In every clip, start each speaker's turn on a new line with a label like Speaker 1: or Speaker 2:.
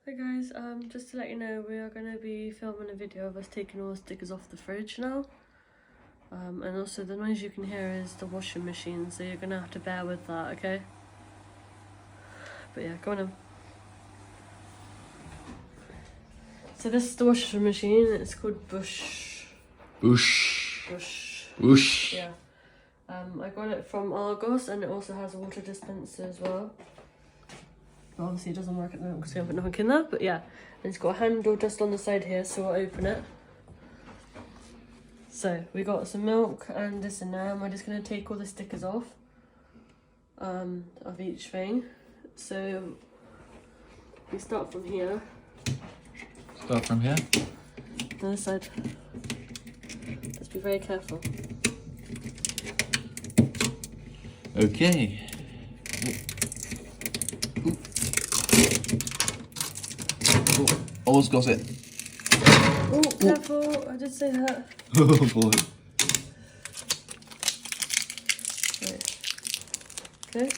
Speaker 1: Hi guys, just to let you know, we are going to be filming a video of us taking all the stickers off the fridge now. And also the noise you can hear is the washing machine, so you're going to have to bear with that, okay? But yeah, go on in. So this is the washing machine, it's called Bush. Yeah. I got it from Argos, and it also has a water dispenser as well. Obviously it doesn't work at the moment because we haven't put nothing in there, but yeah. And it's got a handle just on the side here, so we'll open it. So we got some milk and this in there, and we're just going to take all the stickers off of each thing. So we start from here.
Speaker 2: Start from here?
Speaker 1: The other side. Let's be very careful.
Speaker 2: Okay. Oh, almost got it.
Speaker 1: Oh, careful! I did say that.
Speaker 2: Oh boy.
Speaker 1: Right. Okay.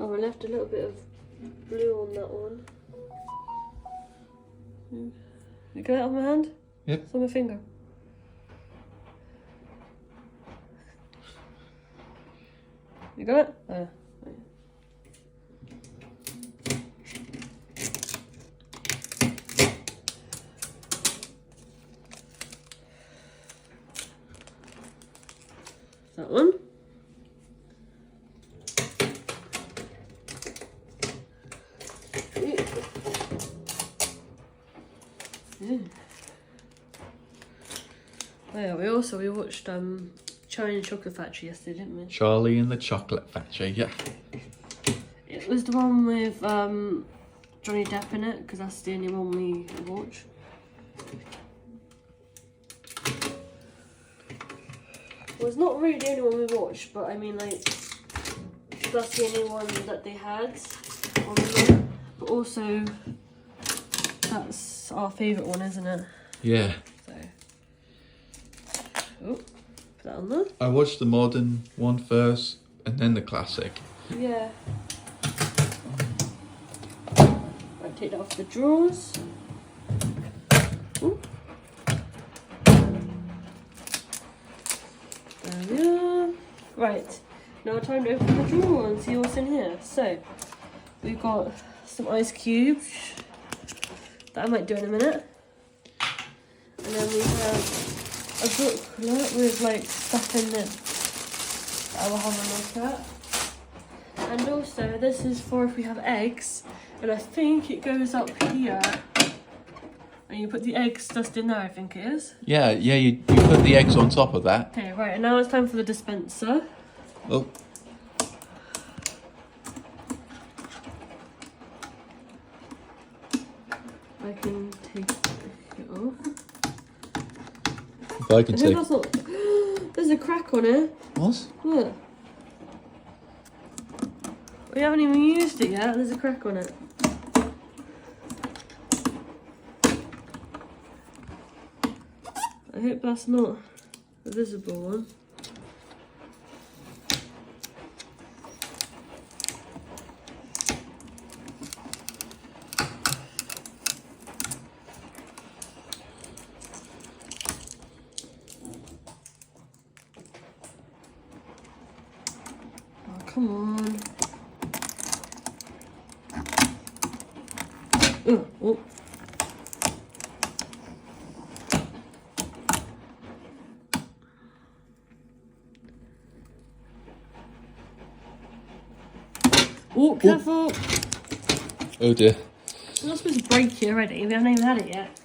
Speaker 1: Oh, I left a little bit of blue on that one. You got it on my hand?
Speaker 2: Yep.
Speaker 1: It's on my finger. You got it? Oh, yeah. That one. Oh yeah, we watched Charlie and the Chocolate Factory yesterday, didn't we?
Speaker 2: Charlie and the Chocolate Factory, yeah.
Speaker 1: It was the one with Johnny Depp in it, because that's the only one we watch. Well, it's not really the only one we watched, but I mean, like, that's the only one that they had on there. But also, that's our favourite one, isn't it?
Speaker 2: Yeah.
Speaker 1: So, oh, put that on there.
Speaker 2: I watched the modern one first, and then the classic.
Speaker 1: Yeah. Right, take that off the drawers. Ooh. There we are. Right, now time to open the drawer and see what's in here. So, we've got some ice cubes that I might do in a minute. And then we have a booklet with like stuff in it that I will have a look at. And also this is for if we have eggs, and I think it goes up here and you put the eggs just in there, I think it is.
Speaker 2: Yeah, you put the eggs on top of that.
Speaker 1: Okay, right, and now it's time for the dispenser.
Speaker 2: Oh.
Speaker 1: I can take it off.
Speaker 2: If I can take...
Speaker 1: That's not... There's a crack on it.
Speaker 2: What?
Speaker 1: Look. We haven't even used it yet. There's a crack on it. I hope that's not a visible one. Oh, come on. Oh. Oh, careful!
Speaker 2: Oh dear.
Speaker 1: We're not supposed to break it already. We haven't even had it yet.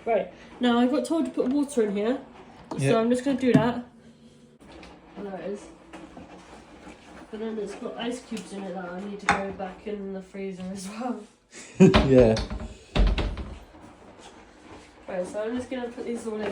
Speaker 1: Right, now I got told to put water in here, so I'm just going to do that. Oh, there it is. But then it's got ice cubes in it that I need to go back in the freezer as well.
Speaker 2: Yeah.
Speaker 1: Right, so I'm just gonna put these all in.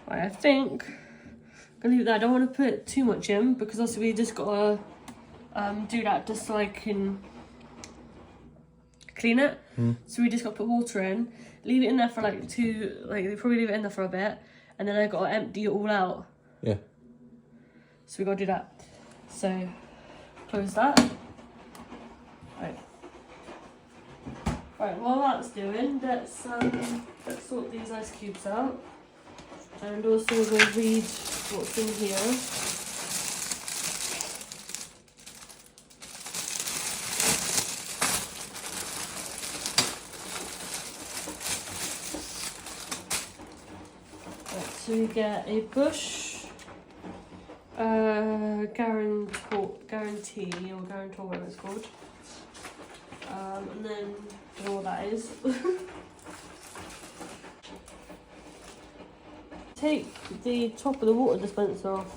Speaker 1: Right, I think I'm gonna leave that. I don't want to put too much in because also we just gotta do that just so I can clean it. So we just got to put water in, leave it in there for like probably leave it in there for a bit, and then I got to empty it all out.
Speaker 2: Yeah.
Speaker 1: So we got to do that. So close that. Right, while that's doing, let's sort these ice cubes out, and also we'll read what's in here. So you get a bush, guarantee or guarantor, whatever it's called. And then I don't know what that is. Take the top of the water dispenser off.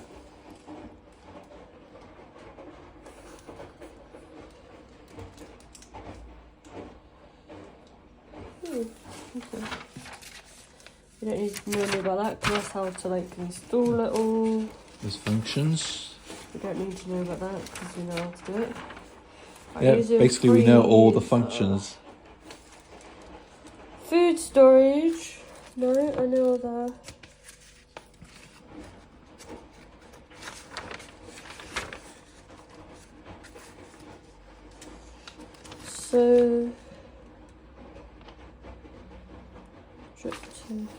Speaker 1: Okay. You don't need to know about that because that's how to like install it all.
Speaker 2: There's functions.
Speaker 1: We don't need to know about that because we know how to do it.
Speaker 2: Yeah, basically we know all the functions.
Speaker 1: Food storage. No, I know that. So,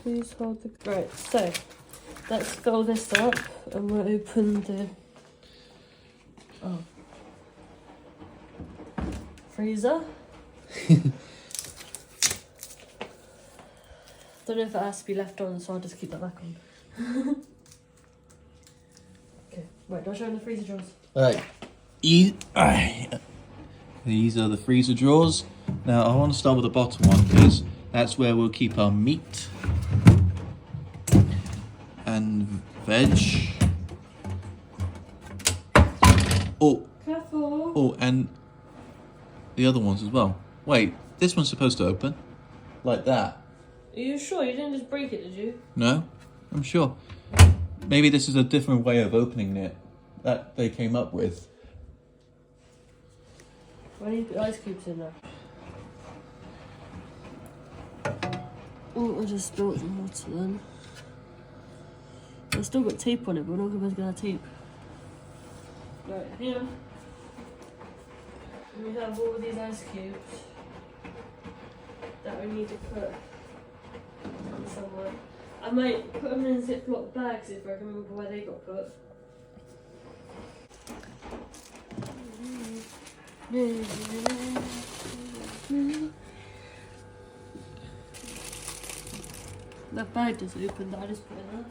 Speaker 1: please hold the. Right, so let's fill this up and we'll open the freezer. Don't know if it has to be left on, so I'll just keep that back on. Okay, right, do I show them the freezer drawers?
Speaker 2: Right. These are the freezer drawers. Now I want to start with the bottom one because that's where we'll keep our meat and veg. Oh,
Speaker 1: careful!
Speaker 2: Oh, and the other ones as well. Wait, this one's supposed to open like that.
Speaker 1: Are you sure? You didn't just break it, did you?
Speaker 2: No, I'm sure. Maybe this is a different way of opening it that they came up with.
Speaker 1: Why do you put ice cubes in there? Oh, I just spilled some water then. I've still got tape on it, but we're not going to get that tape. Right, here. We have all these ice cubes that we need to put somewhere. I might put them in Ziploc bags if I can remember where they got put. That bag just opened that I just put in there.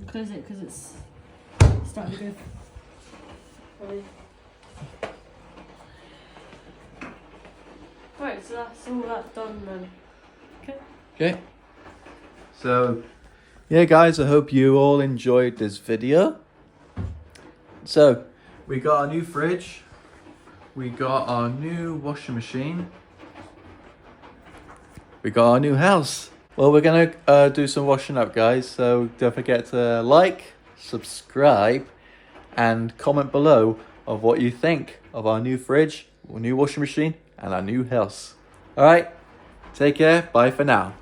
Speaker 1: Close it because it's starting to go funny. Right, so that's all that done then. Okay.
Speaker 2: Okay. So, yeah guys, I hope you all enjoyed this video. So, we got our new fridge. We got our new washing machine. We got our new house. Well, we're going to do some washing up, guys. So don't forget to like, subscribe, and comment below of what you think of our new fridge, our new washing machine, and our new house. All right, take care. Bye for now.